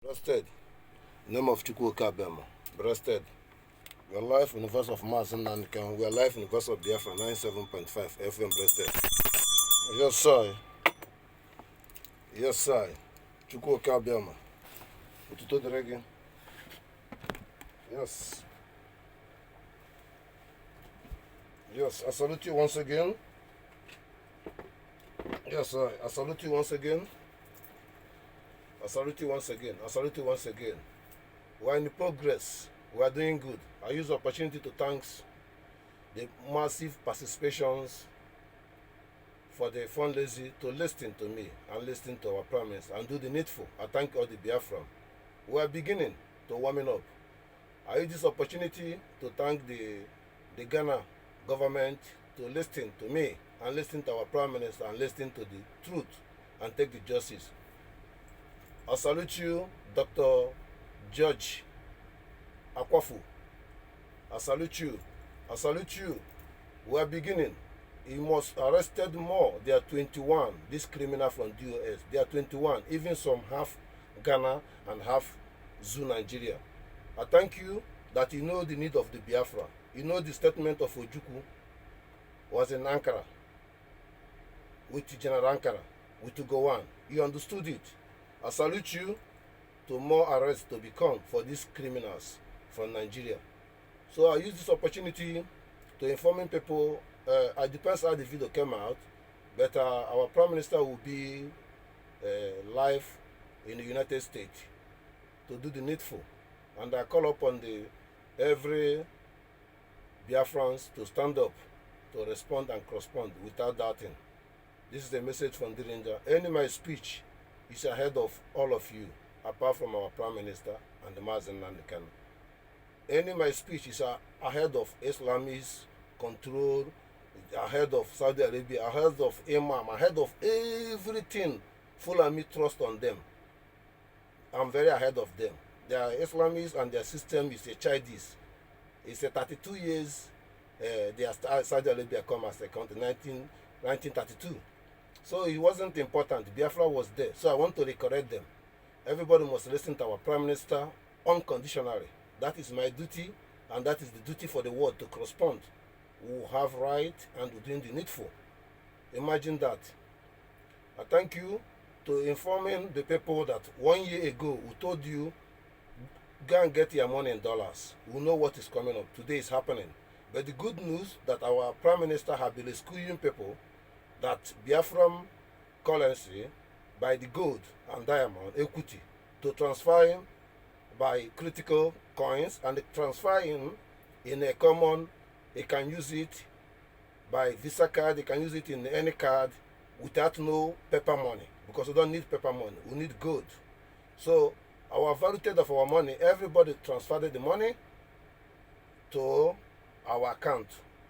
Breasted. Name of Kedu America. Breasted. We are live in the verse of Mars and Nankan. We are live in the verse of Biafra 97.5 FM Breasted. Yes, sir. Yes, sir. Kedu America. Ututo Dragin. Yes. Yes, I salute you once again. Yes, sir. I salute you once again. I salute you once again. I salute you once again. We are in progress. We are doing good. I use the opportunity to thank the massive participations for the fundraising to listen to me and listen to our Prime Minister and do the needful. I thank all the Biafran. We are beginning to warming up. I use this opportunity to thank the Ghana government to listen to me and listen to our Prime Minister and listen to the truth and take the justice. I salute you, Dr. George Akwafu. I salute you. I salute you. We are beginning. He must arrested more. There are 21. This criminal from DOS. There are 21. Even some half Ghana and half Zoo Nigeria. I thank you that you know the need of the Biafra. You know the statement of Ojukwu was in Ankara with General Ankara, with Ugowan. You understood it. I salute you to more arrests to become for these criminals from Nigeria. So I use this opportunity to informing people. It depends how the video came out, but our Prime Minister will be live in the United States to do the needful. And I call upon every Biafrans to stand up, to respond and correspond without doubting. This is the message from the Ranger. Any my speech is ahead of all of you, apart from our Prime Minister and the Mazen Nandikan. Any my speech is ahead of Islamist control, ahead of Saudi Arabia, ahead of Imam, ahead of everything. Fulani trust on them. I'm very ahead of them. Their Islamists and their system is a childish. It's a 32 years. Saudi Arabia come as a country, 1932. So it wasn't important. Biafra was there. So I want to recorrect them. Everybody must listen to our Prime Minister unconditionally. That is my duty, and that is the duty for the world to correspond. We have right and we're doing the needful. Imagine that. I thank you to informing the people that 1 year ago we told you, go and get your money in dollars. We know what is coming up. Today is happening. But the good news that our Prime Minister has been rescuing people that Biafran currency by the gold and diamond equity to transfer him by critical coins and transfer him in a common. He can use it by Visa card. He can use it in any card without no paper money, because we don't need paper money. We need gold. So our value of our money, everybody transferred the money to our account.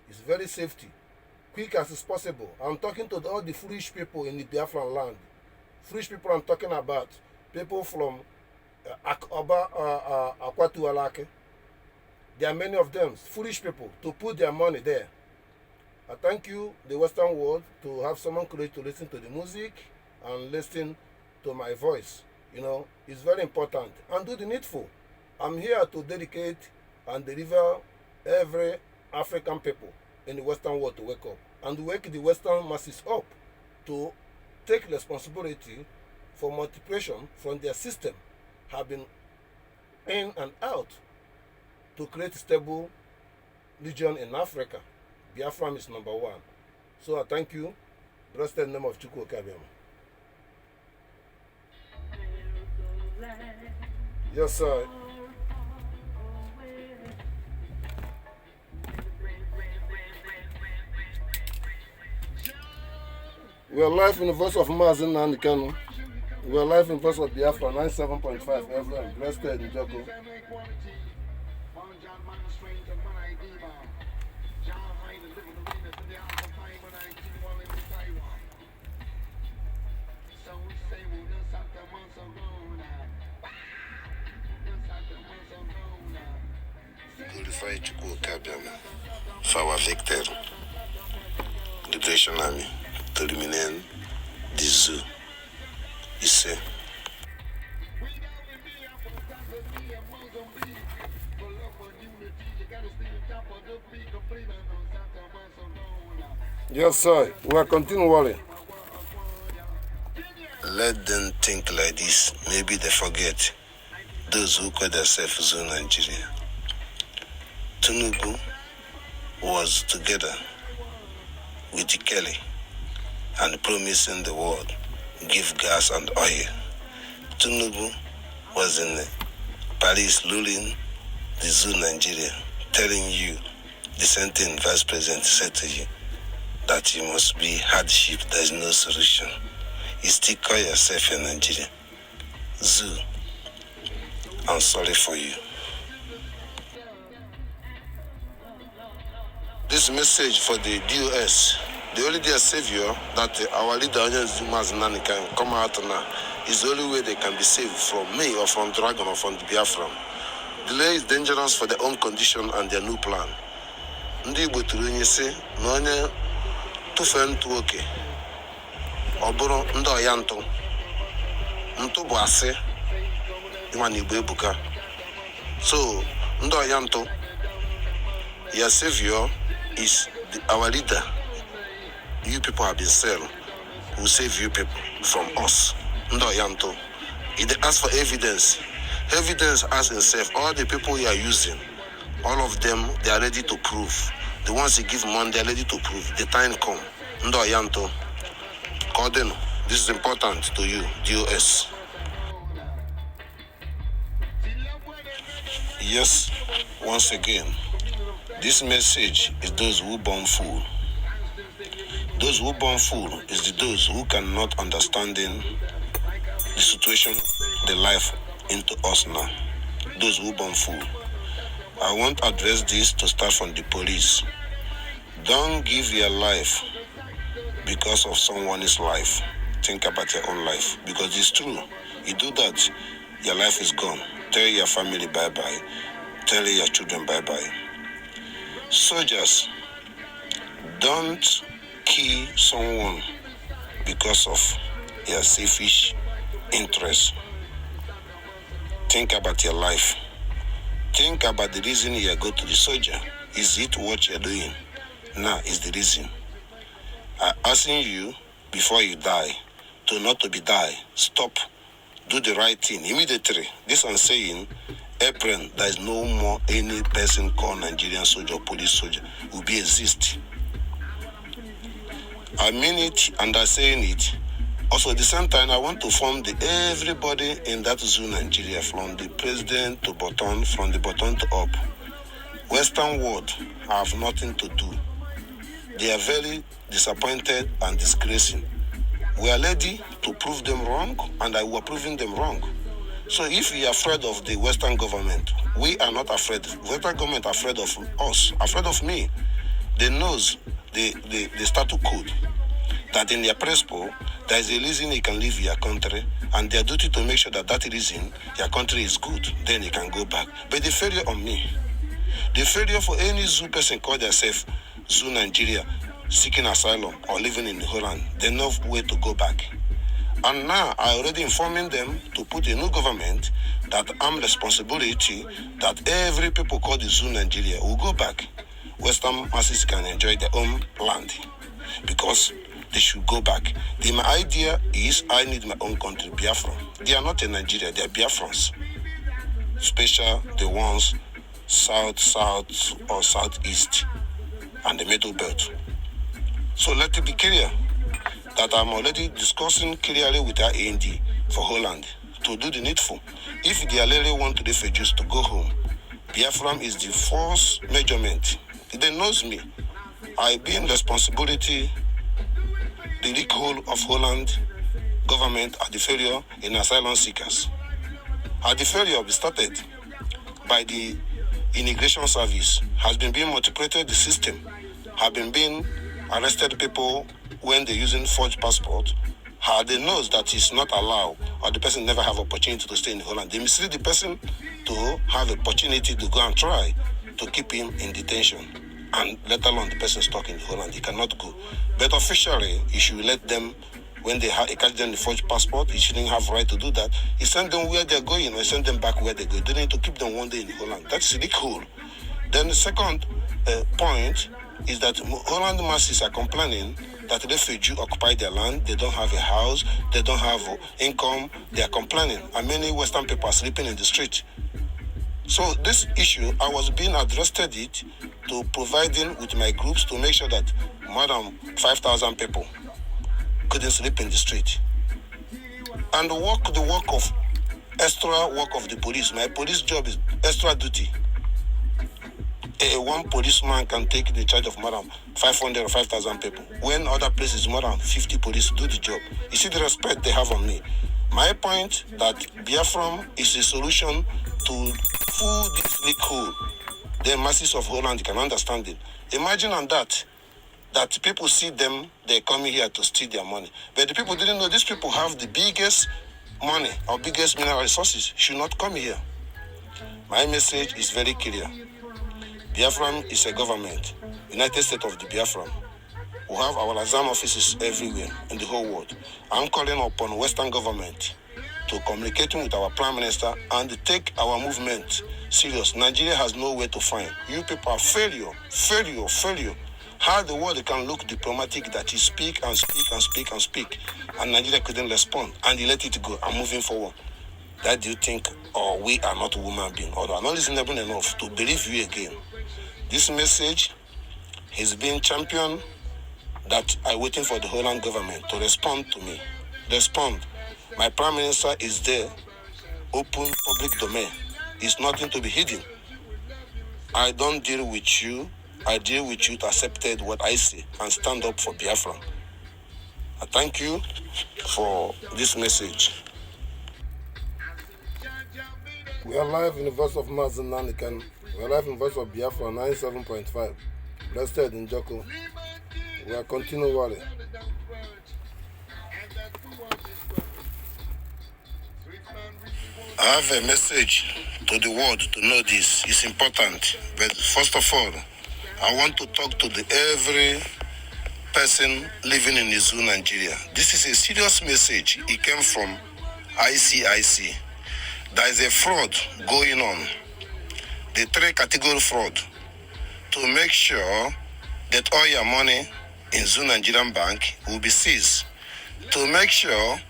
It's very safety. Quick as is possible. I'm talking to all the foolish people in the Biafran land. Foolish people I'm talking about. People from Akwatu Alake. There are many of them, foolish people, to put their money there. I thank you, the Western world, to have someone courage to listen to the music and listen to my voice. You know, it's very important. And do the needful. I'm here to dedicate and deliver every African people in the Western world to wake up and wake the Western masses up to take responsibility for multiplication from their system, have been in and out to create stable region in Africa. Biafra is number one. So I thank you. Blessed name of Kedu America. Yes, sir. We are live in the voice of Mars and Nandikan. We are live in the voice of Biafra 97.5 FM. Blessed in Joko. Glorify Kedu America for our victor, Liberation Army, to eliminate the zoo. You see. Yes, sir. We'll continue worrying. Let them think like this. Maybe they forget those who call themselves Zoo Nigeria. Tinubu was together with Kelly and promising the world give gas and oil. Tinubu was in Paris luring the Zoo Nigeria, telling you the same thing Vice President said to you, that you must be hardship, there is no solution. You still call yourself in Nigeria. Zoo, I'm sorry for you. This message for the DOS, the only dear savior that our leader Zumazinani can come out now is the only way they can be saved from me or from Dragon or from the Biafran. Delay is dangerous for their own condition and their new plan. Ndị Igbo tụrụ onye sị na onye tụfee ntụ oke ọ bụrụ ndị ọya ntụ bụ asị ịma na Igbo ebuka. So ndị ọya ntụ, your savior is our leader. You people have been sent who save you people from us. Ndị ọya ntụ. If they ask for evidence, evidence as himself, all the people you are using, all of them, they are ready to prove. The ones you give money, they are ready to prove. The time come. Ndo Yanto. Cordon, this is important to you, DOS. Yes, once again, this message is those who born fool. Those who born fool is those who cannot understanding the situation, the life into us now. Those who born fool. I want to address this to start from the police. Don't give your life because of someone's life. Think about your own life, because it's true. You do that, your life is gone. Tell your family bye-bye. Tell your children bye-bye. Soldiers, don't kill someone because of your selfish interest. Think about your life. Think about the reason you go to the soldier. Is it what you're doing? Now is the reason. I'm asking you before you die to not to be die. Stop. Do the right thing immediately. This I'm saying, April, there is no more any person called Nigerian soldier or police soldier will be exist. I mean it and I'm saying it. Also, at the same time, I want to form everybody in that Zoo Nigeria, from the president to bottom, from the bottom to up. Western world have nothing to do. They are very disappointed and disgracing. We are ready to prove them wrong, and I will proving them wrong. So if we are afraid of the Western government, we are not afraid. The Western government are afraid of us, afraid of me. They knows the statute code, that in their principle, there is a reason you can leave your country, and their duty to make sure that that reason, your country is good, then you can go back. But the failure on me, the failure for any Zoo person call themselves Zoo Nigeria, seeking asylum or living in Holland, they know where to go back. And now I already informing them to put a new government that I'm responsibility that every people called the Zoo Nigeria will go back. Western masses can enjoy their own land, because they should go back. My idea is I need my own country, Biafra. They are not in Nigeria, they are Biafrans. Special the ones south or southeast and the middle belt. So let it be clear that I'm already discussing clearly with our AND for Holland to do the needful. If they really want the refugees to go home, Biafran is the first measurement. They knows me. I be in responsibility the recall of Holland government at the failure in asylum seekers. At the failure started by the immigration service, has been being multiplied the system, have been being arrested people when they're using forged passport, how they knows that it's not allowed, or the person never have opportunity to stay in Holland. They mislead the person to have opportunity to go and try to keep him in detention. And let alone the person stuck in Holland, he cannot go. But officially, you should let them, when they catch them the forged passport, you shouldn't have right to do that. You send them where they're going, or send them back where they go. You don't need to keep them one day in Holland. That's really cool. Then the second point is that Holland masses are complaining that refugees occupy their land, they don't have a house, they don't have income, they are complaining, and many Western people are sleeping in the street. So this issue, I was being addressed it to providing with my groups to make sure that more than 5,000 people couldn't sleep in the street. And the work of extra work of the police. My police job is extra duty. One policeman can take the charge of more than 500 or 5,000 people. When other places, more than 50 police do the job. You see the respect they have on me. My point that Biafran is a solution to fill this leak hole. The masses of Holland can understand it. Imagine on that people see them, they're coming here to steal their money. But the people didn't know these people have the biggest money or biggest mineral resources, should not come here. My message is very clear. Biafran is a government, United States of the Biafran. We have our Lazam offices everywhere in the whole world. I'm calling upon Western government to communicate with our Prime Minister and take our movement serious. Nigeria has nowhere to find. You people are failure. How the world can look diplomatic that you speak and speak, and Nigeria couldn't respond, and you let it go and moving forward. That do you think, or we are not human beings, or are not reasonable enough to believe you again? This message has been championed that I'm waiting for the Holland government to respond to me. Respond. My Prime Minister is there, open public domain. It's nothing to be hidden. I don't deal with you. I deal with you to accept what I say and stand up for Biafra. I thank you for this message. We are live in the voice of Mazen Nanikan. We are live in the voice of Biafra 97.5. Blessed in Joko. We are continually. I have a message to the world to know this. It's important. But first of all, I want to talk to every person living in the zoo, Nigeria. This is a serious message. It came from ICIC. There is a fraud going on. The 3-category fraud. To make sure that all your money in Zoo Nigerian Bank will be seized. To make sure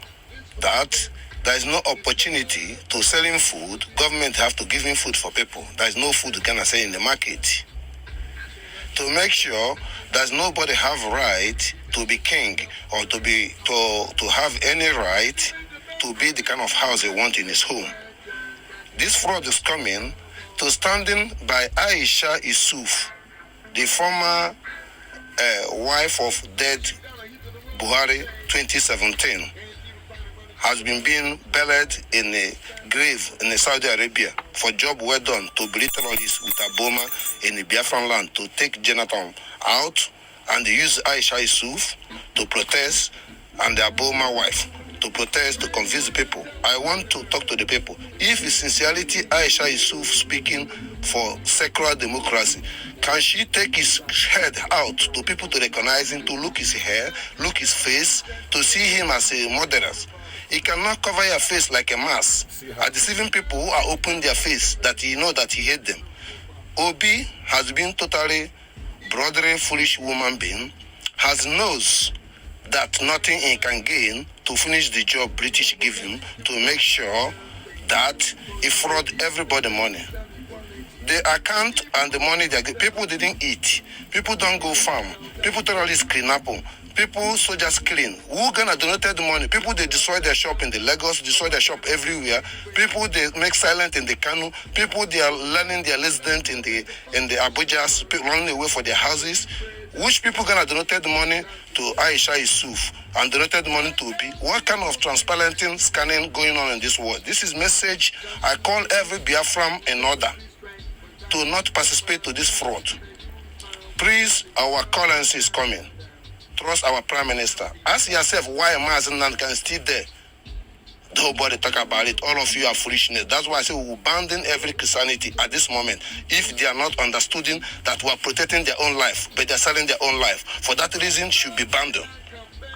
that there is no opportunity to selling food. Government have to give him food for people. There is no food you can sell in the market. To make sure that nobody have right to be king or to have any right to be the kind of house they want in his home. This fraud is coming to standing by Aisha Issouf, the former wife of dead Buhari 2017, has been being buried in a grave in Saudi Arabia for job well done to be terrorists with a bomber in the Biafran land to take Jonathan out, and they use Aisha Issouf to protest and their Boma wife to protest, to convince the people. I want to talk to the people. If in sincerity Aisha Issouf speaking for secular democracy, can she take his head out to people to recognize him, to look his hair, look his face, to see him as a murderer? He cannot cover your face like a mask, deceiving people who are open their face that he know that he hate them. Obi has been totally brotherly, foolish woman being, has knows that nothing he can gain to finish the job British give him to make sure that he fraud everybody money. The account and the money they get, people didn't eat. People don't go farm. People terrorists clean up. People soldiers clean. Who gonna donate the money? People they destroy their shop in the Lagos, destroy their shop everywhere. People they make silent in the Kanu. People they are learning their resident in the Abuja, running away for their houses. Which people gonna donate the money to Aisha Issouf and donated the money to Obi? What kind of transparenting scanning going on in this world? This is message I call every Biafran in order to not participate to this fraud. Please, our currency is coming. Trust our Prime Minister. Ask yourself why Mazinan can still there. Nobody talk about it. All of you are foolishness. That's why I say we will abandon every Christianity at this moment if they are not understanding that we are protecting their own life, but they are selling their own life. For that reason, should be abandoned.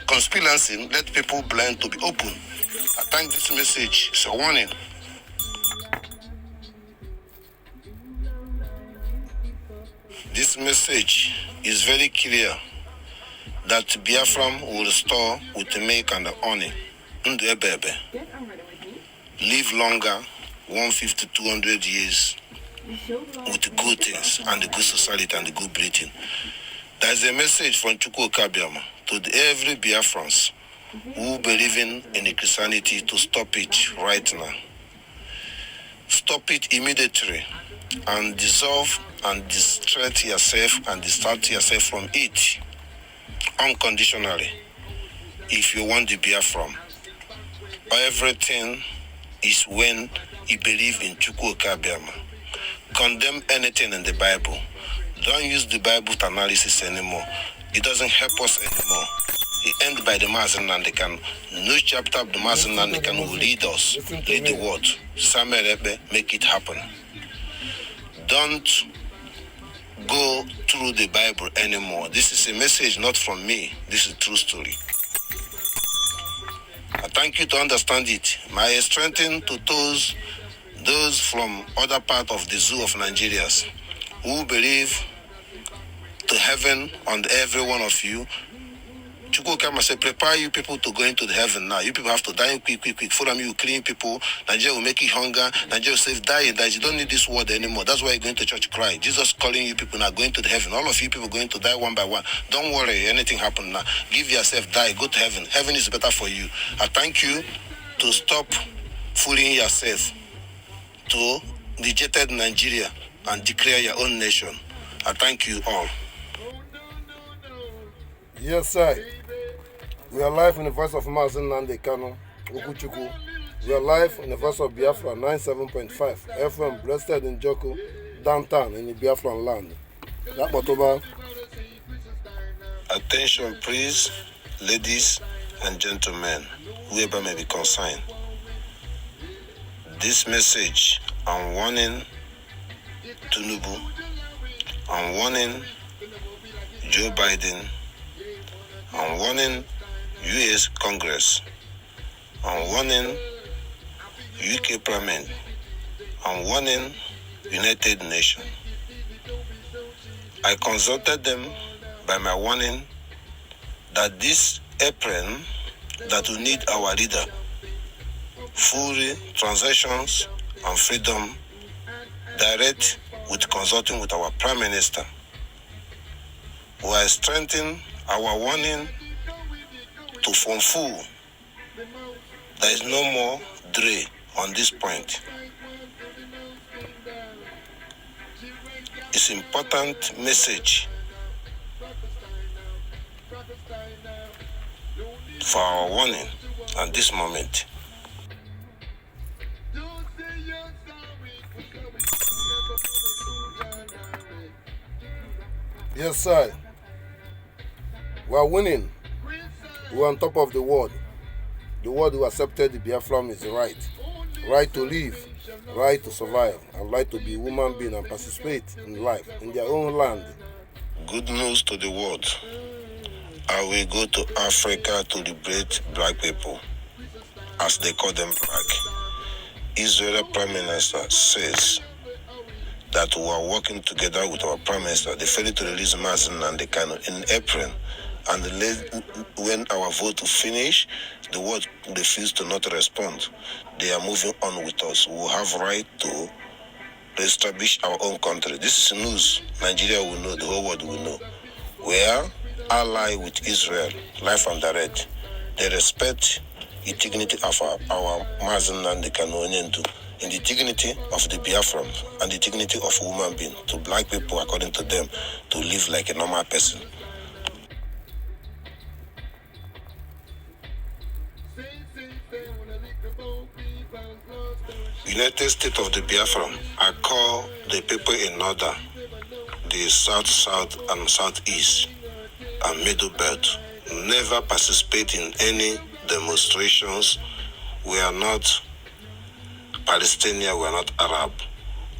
Conspiracy, let people blend to be open. I think this message is a warning. This message is very clear that Biafran will restore with milk and honey. Live longer, 150, 200 years with good things and the good society and the good breathing. There is a message from Kedu America to every Biafrans who believe in Christianity to stop it right now. Stop it immediately and dissolve and distract yourself and distract yourself from it unconditionally if you want the Biafra. Everything is when you believe in Kedu America. Condemn anything in the Bible. Don't use the Bible to analysis anymore. It doesn't help us anymore. It ends by the Mazen Nandekan. No chapter of the Mazen Nandekan will lead us. Lead the word. Samuel, make it happen. Don't go through the Bible anymore. This is a message not from me. This is a true story. I thank you to understand it. My strengthening to those from other part of the zoo of Nigeria who believe to heaven on every one of you. Kedu America say, prepare you people to go into the heaven now. You people have to die quick. Follow me, you clean people. Nigeria will make you hunger. Nigeria will say, die. You don't need this word anymore. That's why you're going to church cry. Jesus calling you people now, going to the heaven. All of you people going to die one by one. Don't worry, anything happen now. Give yourself, die, go to heaven. Heaven is better for you. I thank you to stop fooling yourself, to reject Nigeria and declare your own nation. I thank you all. Yes, sir. We are live in the voice of Mazen Nandekano, Okuchuku. We are live in the voice of Biafra 97.5 FM, blessed in Joko, downtown in the Biafran land. That Motoba. Attention, please, ladies and gentlemen, whoever may be concerned. This message, I'm warning Tinubu, I'm warning Joe Biden, I'm warning US Congress, I'm warning UK Parliament, I'm warning United Nations. I consulted them by my warning that this April that we need our leader, full transactions and freedom, direct with consulting with our Prime Minister. We are strengthening our warning to form full. There is no more delay on this point. It's important message for our warning at this moment. Yes, sir. We are winning. We are on top of the world. The world who accepted the Biafran is the right. Right to live, right to survive, and right to be a human being and participate in life in their own land. Good news to the world. I will go to Africa to liberate black people, as they call them black. Israel Prime Minister says that we are working together with our Prime Minister. They failed to release Mazen and the Kano in April. And when our vote will finish, the world refuse to not respond. They are moving on with us. We have right to establish our own country. This is news. Nigeria will know, the whole world will know. We are ally with Israel, life and direct. They respect the dignity of our Mazen and the Kano in the dignity of the Biafran and the dignity of a human being, to black people, according to them, to live like a normal person. United States of the Biafran, I call the people in order, the south, and southeast, and middle belt, never participate in any demonstrations. We are not Palestinian, we are not Arab,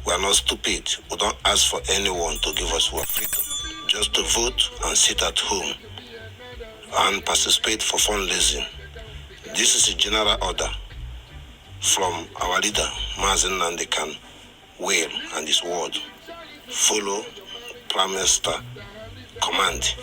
we are not stupid. We don't ask for anyone to give us our freedom. Just to vote and sit at home and participate for fundraising. This is a general order from our leader, Mazen Nandekan, will and his word. Follow Prime Minister command.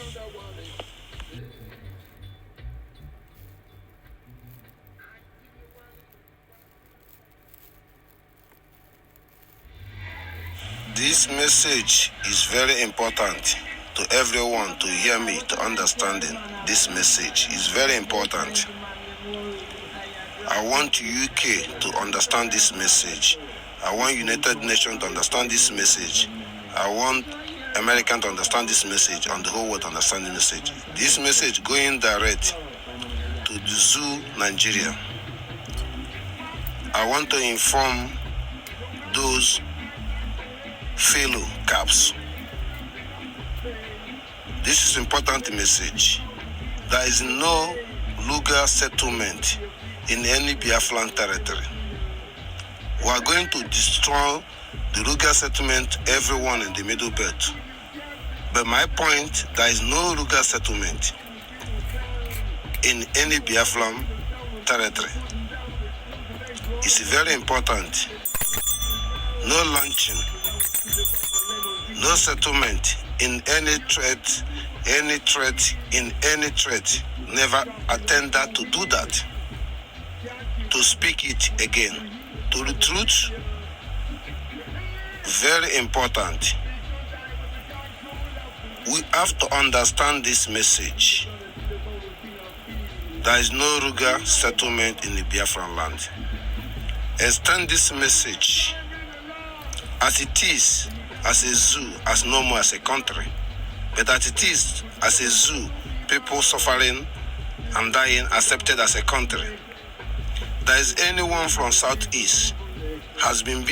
This message is very important to everyone to hear me, to understanding. This message is very important. I want UK to understand this message. I want United Nations to understand this message. I want American to understand this message, and the whole world to understand the message. This message going direct to the zoo, Nigeria. I want to inform those fellow caps. This is important message. There is no legal settlement in any Biafran territory. We are going to destroy the legal settlement, everyone in the Middle Belt. But my point, there is no legal settlement in any Biafran territory. It's very important. No launching, no settlement in any threat, in any threat. Never attempted to do that. To speak it again. To the truth, very important. We have to understand this message. There is no legal settlement in the Biafran land. Extend this message as it is, as a zoo, as no more as a country. But as it is, as a zoo, people suffering and dying accepted as a country. There is anyone from Southeast has been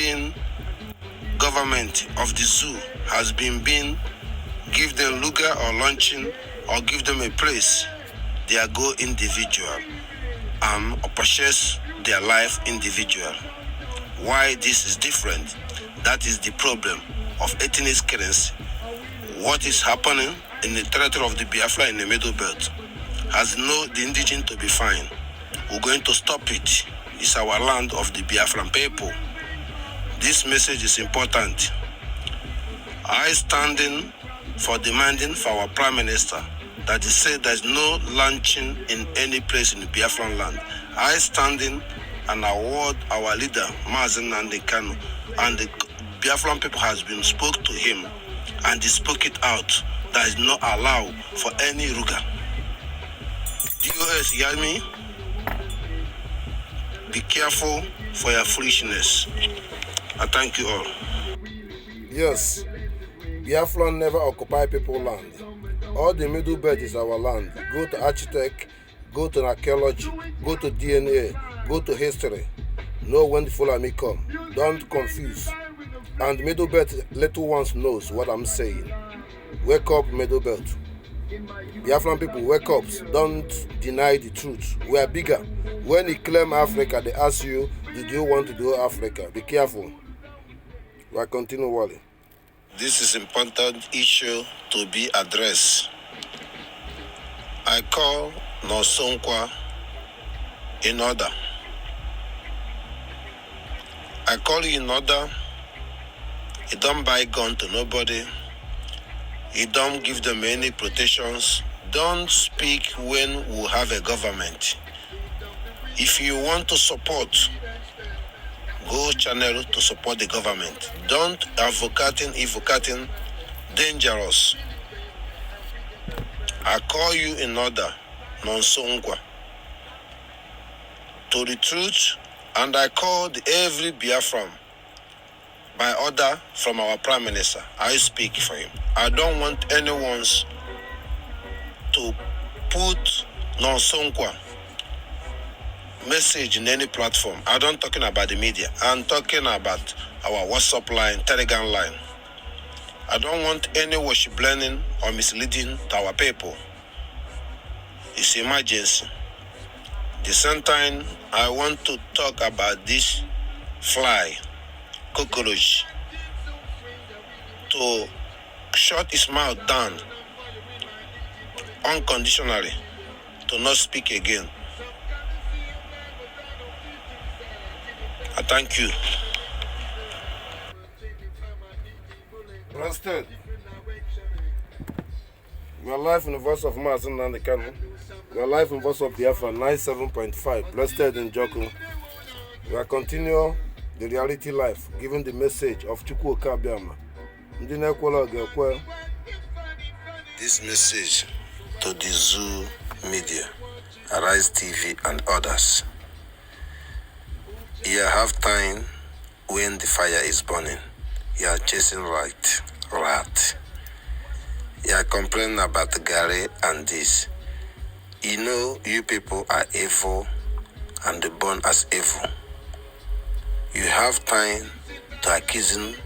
government of the zoo has been give them lugar or launching or give them a place. They are go individual or purchase their life individual. Why this is different? That is the problem of ethnic currency. What is happening in the territory of the Biafra in the Middle Belt has the indigenous to be fine. We're going to stop it. It's our land of the Biafran people. This message is important. I standing for demanding for our Prime Minister that he said there's no launching in any place in the Biafran land. I standing and award our leader, Mazen Nnamdi Kanu, and the Biafran people has been spoke to him and he spoke it out. That is not allowed for any ruga. DOS, you hear me? Be careful for your foolishness. I thank you all. Yes, Biafran never occupy people land. All the Middle Belt is our land. Go to architect, go to archaeology, go to DNA, go to history. Know when the Fulani come. Don't confuse. And Middle Belt little ones knows what I'm saying. Wake up, Middle Belt. Biafran people, wake up. Don't deny the truth. We are bigger. When you claim Africa, they ask you, did you want to do Africa? Be careful. We'll continue, Wally. This is important issue to be addressed. I call Nosonkwa in order. I call you in order. You don't buy gun to nobody. You don't give them any protections. Don't speak when we have a government. If you want to support, go channel to support the government. Don't advocating dangerous. I call you in order, Nonsongwa, to the truth, and I called every Biafran by order from our Prime Minister. I speak for him. I don't want anyone to put Nonsongwa message in any platform. I don't talking about the media. I'm talking about our WhatsApp line, Telegram line. I don't want any worship blending or misleading to our people. It's emergency. The same time, I want to talk about this fly, cockroach, to shut his mouth down unconditionally, to not speak again. I thank you. Preston, We are live in the voice of Mazen Nandekanu. We are live in the voice of Biafra 97.5, blessed in Joko. We are continuing the reality life, giving the message of Chukwu Kabiama. This message to the Zoo Media, Arise TV and others. You have time when the fire is burning. You are chasing rat. You are complaining about Gary and this. You know you people are evil and born as evil. You have time to accusing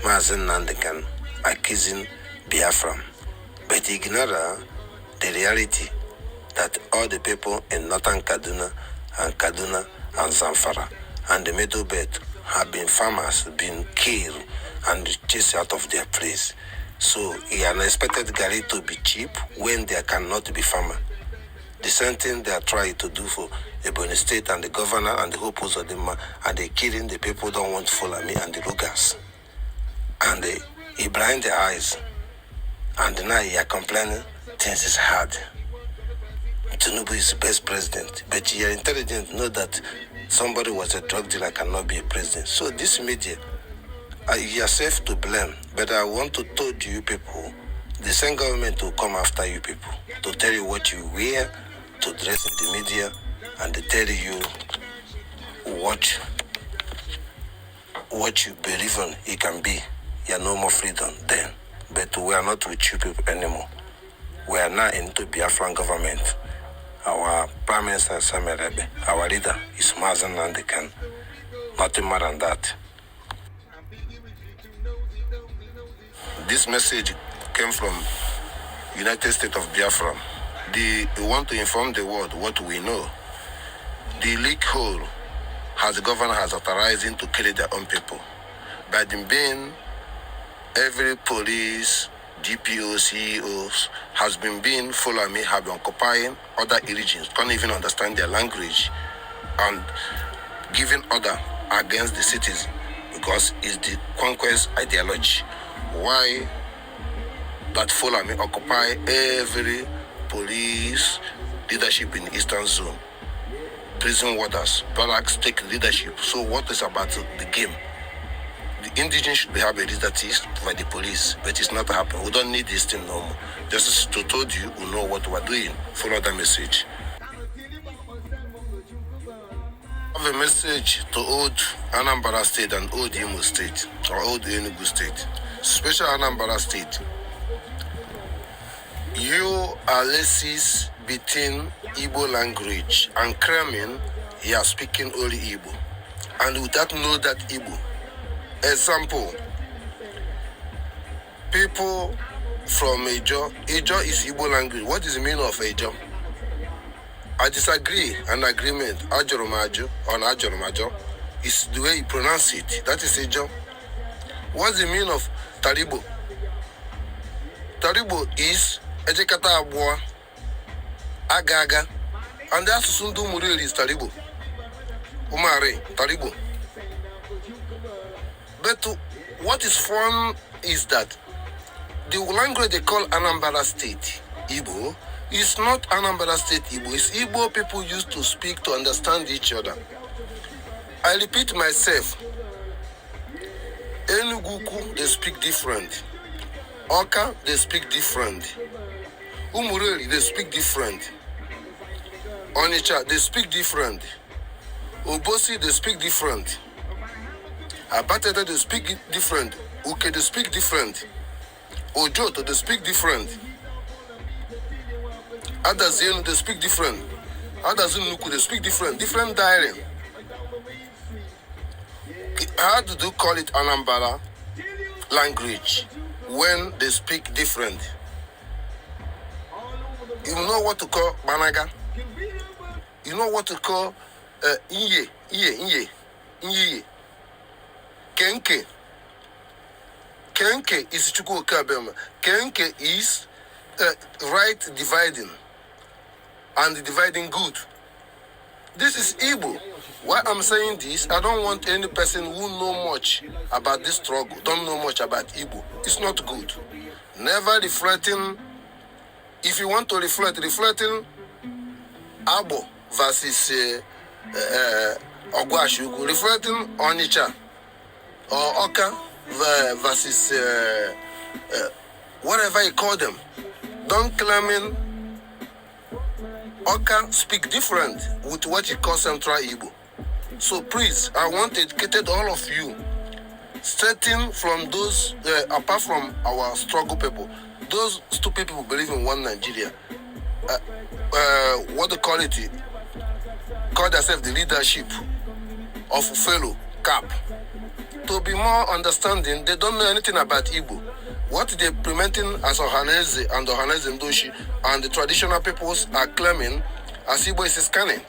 Mazen Nandekan, accusing Biafran, but ignore the reality that all the people in northern Kaduna and Zamfara and the Middle Belt have been farmers, been killed and chased out of their place. So he unexpected Gary to be cheap when there cannot be farmer. The same thing they are trying to do for Ebony State and the governor and the whole post of them, and they killing the people don't want to follow me and the Lugas. And he blind their eyes. And now he are complaining things is hard. Tinubu is the best president, but you are intelligent, know that somebody was a drug dealer cannot be a president. So this media, you are safe to blame, but I want to tell you people, the same government will come after you people to tell you what you wear, to dress in the media, and to tell you what you believe in it can be. You are no more freedom then. But we are not with you people anymore. We are now into Biafran government. Our Prime Minister Samuel Ebe, our leader is Mazen Nandekan. Nothing more than that. This message came from United States of Biafra. We want to inform the world what we know. The leak hole the governor has authorized him to kill their own people. By them being every police, DPO, CEOs has been following me, have been occupying other regions, can't even understand their language, and giving order against the cities because it's the conquest ideology. Why that follow me occupy every police leadership in the Eastern Zone, prison warders, barracks take leadership. So what is about the game? The indigenous should have a leader that is by the police, but it's not happening. We don't need this thing no more. Just to told you, we know what we're doing. Follow the message. I have a message to old Anambra State and old Imo State, or old Enugu State, special Anambra State. You are racist between Igbo language and claiming you are speaking only Igbo, and without know that Igbo. Example, people from Ejo is Igbo language. What is the meaning of Ejo? I disagree, an agreement, Ajoromajo or Ajoromajo, is the way you pronounce it. That is Ejo. What's the meaning of Taribo? Taribo is Ejekata Abua, Agaga, and that's Sundu Muril is Taribo. Umare, Taribo. But what is fun is that the language they call Anambra State Igbo is not Anambra State Igbo. It's Igbo people used to speak to understand each other. I repeat myself. Enuguku, they speak different. Oka, they speak different. Umureli, they speak different. Onitsha, they speak different. Obosi, they speak different. Abatete, they speak different. Uke, they speak different. Ojoto, they speak different. Adazenu, they speak different. Adazunuku, they speak different. Different dialect. How do you call it Anambra language when they speak different? You know what to call Banaga? You know what to call Inye. Kenke. Kenke is Chukwu Kabema. Kenke is right dividing and dividing good. This is Igbo. Why I'm saying this, I don't want any person who know much about this struggle, don't know much about Igbo. It's not good. Never reflecting If you want to reflecting Abo versus Ogwashugu, reflecting Onitsha or Oka versus whatever you call them. Don't claiming Oka speak different with what you call Central Igbo. So please, I want to educate all of you, starting from those, apart from our struggle people, those stupid people believe in one Nigeria. What they call it? Call themselves the leadership of fellow CAP. To be more understanding, they don't know anything about Igbo. What they're implementing as Ohaneze and Ohaneze Ndoshi and the traditional peoples are claiming as Igbo is scanning.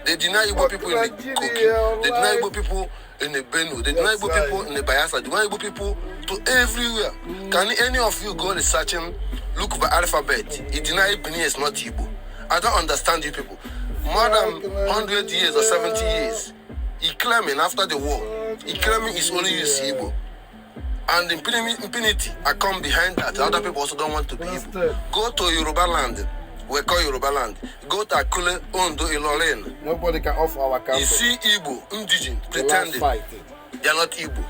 They deny Igbo people in the Kogi. They deny Igbo people in the Benue. They deny Igbo people in the Biafra. They deny Igbo people to everywhere. Can any of you go researching, look by alphabet? He denied Benin is not Igbo. I don't understand you people. More than 100 years or 70 years, he claiming after the war, he claiming it's only use Igbo. And impunity, I come behind that. Other people also don't want to be Igbo. Go to Yoruba land. We call Yoruba land. Go to Akule, Ondo, Ilorin. Nobody can offer our country. You see Igbo, indigenous, pretending they are not Igbo.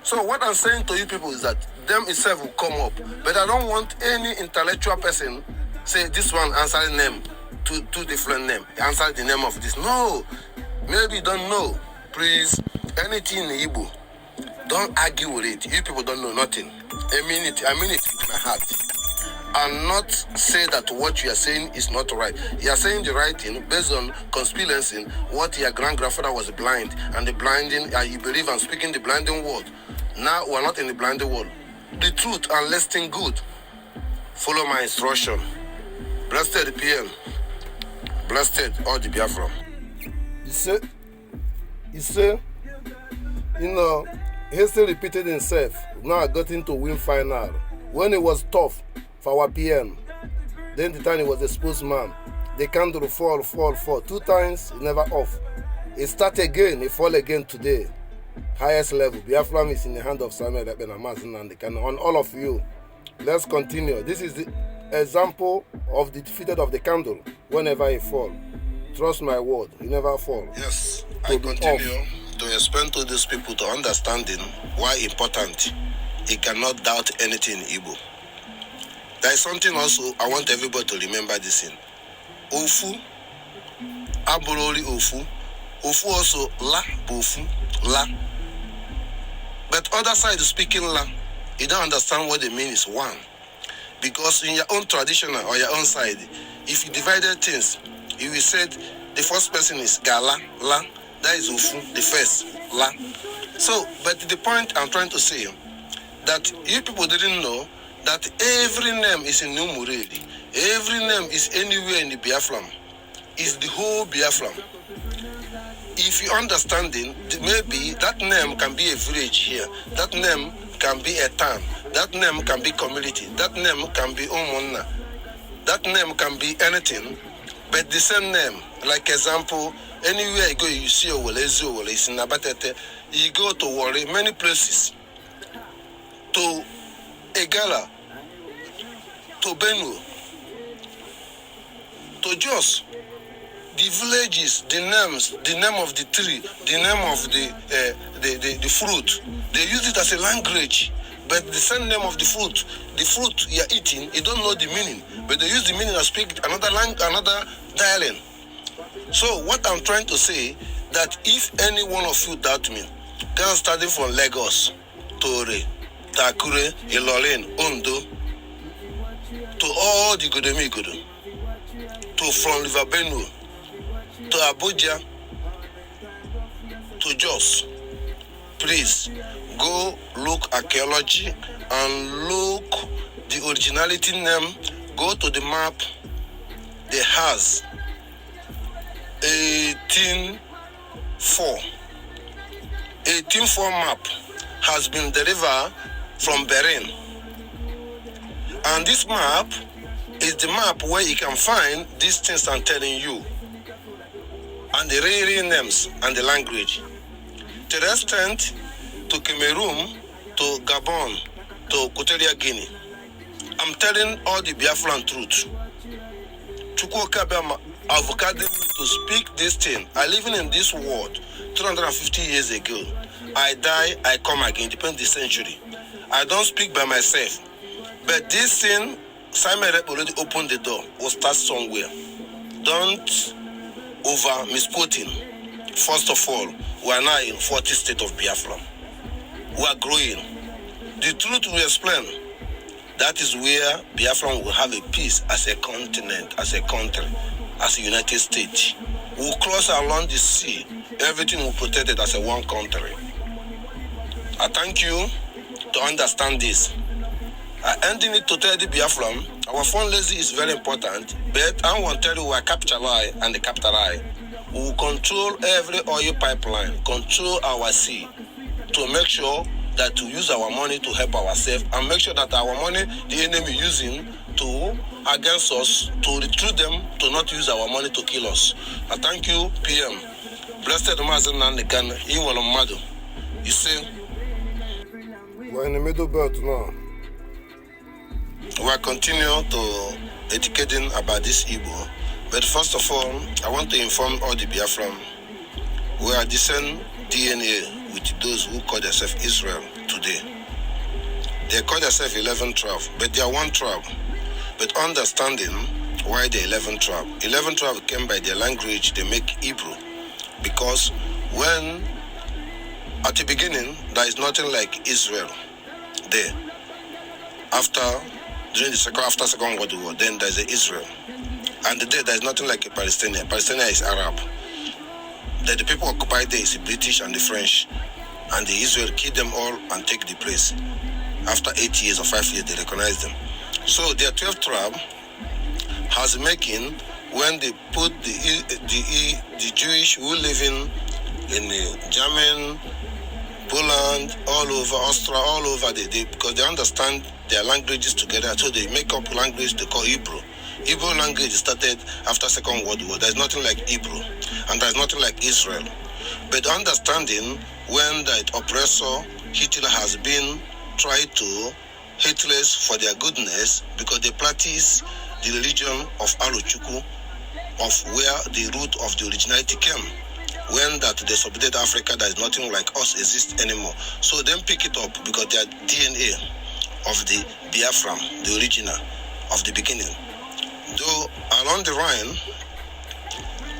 So what I'm saying to you people is that them itself will come up. But I don't want any intellectual person say this one answer the name, two different names. Answer the name of this. No. Maybe you don't know. Please, anything in Igbo, don't argue with it. You people don't know nothing. I mean it with my heart. And not say that what you are saying is not right. You are saying the right thing based on experiencing what your grandfather was blind, and the blinding, you believe I'm speaking the blinding word. Now we're not in the blinding world. The truth and listening good. Follow my instruction. Blessed the PM. Blessed all the Biafra. You say, history repeated itself. Now I got into win final. When it was tough for our PM, then the time he was a spokesman, the candle fall. 2 times, it never off. It start again, it fall again today. Highest level. Biafran is in the hand of Samuel Ebenamazin and the can on all of you. Let's continue. This is the example of the defeated of the candle whenever he fall. Trust my word, he never fall. Yes, I continue to explain to these people to understanding why important. He cannot doubt anything in Igbo. There is something also I want everybody to remember this in. Ofu, Aburoli Ofu. Ofu also La Bofu, La. But other side speaking La, you don't understand what they mean is one. Because in your own traditional or your own side, if you divided things, you will say the first person is Gala, La. That is Ofu, the first, La. So, but the point I'm trying to say, that you people didn't know that every name is in Numuredi. Every name is anywhere in the Biafran. It's the whole Biafran. If you understanding, maybe that name can be a village here. That name can be a town. That name can be community. That name can be Omona. That name can be anything, but the same name. Like example, anywhere you go, you see Owelezu, it's in Abatete. You go to Warri, many places. To Egala, to Benue, to Jos, the villages, the names, the name of the tree, the name of the fruit, they use it as a language. But the same name of the fruit you're eating, you don't know the meaning. But they use the meaning and speak another dialect. So what I'm trying to say, that if any one of you doubt me, then starting from Lagos, Tore, Takure, Ilorin, Ondo, to all the Godemigodo, to from River Benue, to Abuja, to Jos, please go look archaeology and look the originality name. Go to the map. They has 1804 map has been delivered from Bahrain, and this map is the map where you can find these things I'm telling you, and the real names and the language. To the extent to Cameroon, to Gabon, to Equatorial Guinea, I'm telling all the Biafran truth. Chukwuka avocado to speak this thing. I live in this world 250 years ago. I die, I come again, depends the century. I don't speak by myself. But this thing, Simon Rep already opened the door. We'll start somewhere. Don't over misquoting. First of all, we are now in 40 state of Biafra. We are growing. The truth we explain. That is where Biafra will have a peace as a continent, as a country, as a United States. We'll cross along the sea. Everything will be protected as a one country. I thank you to understand this. I ending it to tell the Biafran, our fundraising is very important, but I want to tell you we are capital I and the capital I. We will control every oil pipeline, control our sea, to make sure that to use our money to help ourselves and make sure that our money, the enemy using to against us, to recruit them to not use our money to kill us. I thank you, PM. Blessed Mazen Nandekan, Iwalomado. You see, We're in the middle belt now. we are continuing to educating about this Igbo. But first of all, I want to inform all the Biafran, we are the same DNA with those who call themselves Israel today. They call themselves 11 tribe, but they are one tribe. But understanding why the 11 tribe. 11 tribe came by their language, they make Hebrew. Because when, at the beginning, there is nothing like Israel there. During the Second World War, then there is Israel. And there is nothing like a Palestinian. Palestinian is Arab. The people occupied there is the British and the French, and the Israel killed them all and take the place. After 8 years or 5 years, they recognize them. So their 12th tribe has making when they put the Jewish who live in German, Poland, all over Austria, all over because they understand their languages together, so they make up language they call Hebrew. Hebrew language started after Second World War. There's nothing like Hebrew, and there's nothing like Israel. But understanding when the oppressor Hitler has been tried to hate us for their goodness because they practice the religion of Aluchuku, of where the root of the originality came. When that they submitted Africa, there is nothing like us exist anymore. So then pick it up because they are DNA of the Biafran, the original of the beginning. Though along the Rhine,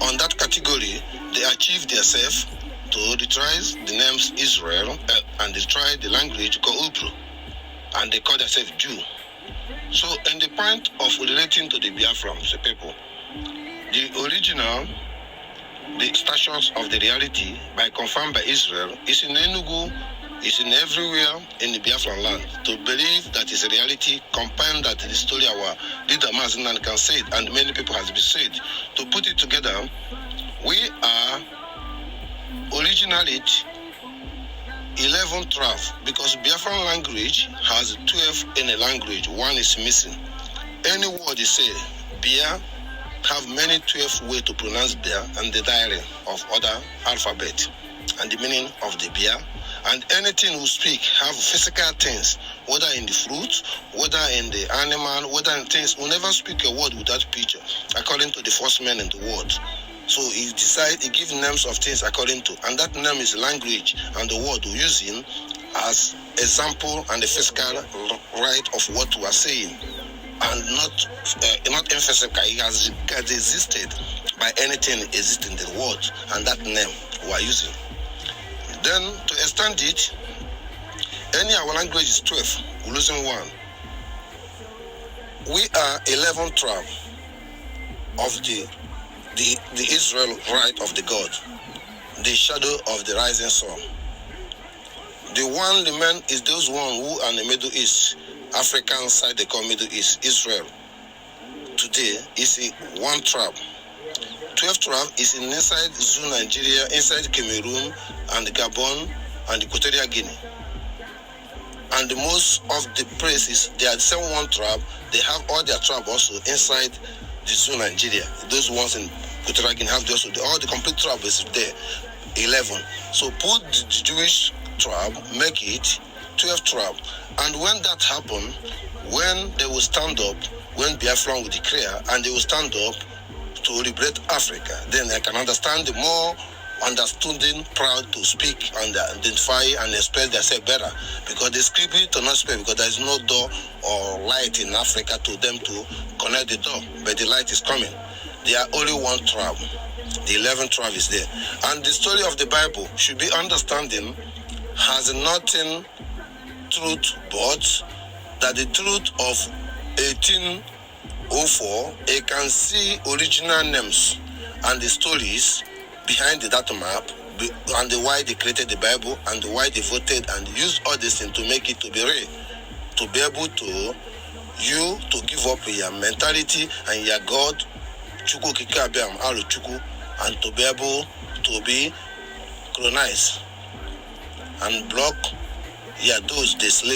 on that category, they achieved themselves to retrieve the names Israel and they tried the language called Hebrew, and they call themselves Jew. So, in the point of relating to the Biafrans, the people, the original, the status of the reality, by confirmed by Israel, is in Enugu, is in everywhere in the Biafran land. To believe that is a reality, combine that the story our leader Mazinan can say it, and many people has been said. To put it together, we are originally 11 tribe, because Biafran language has 12 in a language, one is missing. Any word you say, Bia, have many 12 ways to pronounce Bia and the diary of other alphabet and the meaning of the Bia. And anything we speak have physical things, whether in the fruit, whether in the animal, whether in things. We never speak a word without picture, according to the first man in the word. So he gives names of things according to, and that name is language and the word we're using as example and the physical right of what we are saying, and not emphasis. It has existed by anything existing in the world, and that name we are using. Then to extend it, any our language is 12, we're losing one. We are 11 tribe of the Israel right of the God, the shadow of the rising sun. The one remain is those one who are in the Middle East, African side they call Middle East, Israel. Today is a one tribe. 12 tribe is inside Zoo, Nigeria, inside Cameroon and Gabon and Equatorial Guinea. And the most of the places, they are the same one tribe, they have all their tribe also inside the Zoo, Nigeria. Those ones in Equatorial Guinea have also, all the complete tribe is there, 11. So put the Jewish tribe, make it 12 tribes. And when that happened, when they will stand up, when Biafran will declare, and they will stand up to liberate Africa, then I can understand the more understanding, proud to speak and identify and express themselves better, because the script to not speak because there is no door or light in Africa to them to connect the door, but the light is coming. There are only one tribe. The 11th tribe is there. And the story of the Bible should be understanding has nothing truth but that the truth of 1804, it can see original names and the stories behind that map, and the why they created the Bible, and the why they voted and used all this thing to make it to be real, to be able to you to give up your mentality and your God, Chuku Kikabiam Alu Chuku, and to be able to be colonized and block those the slave.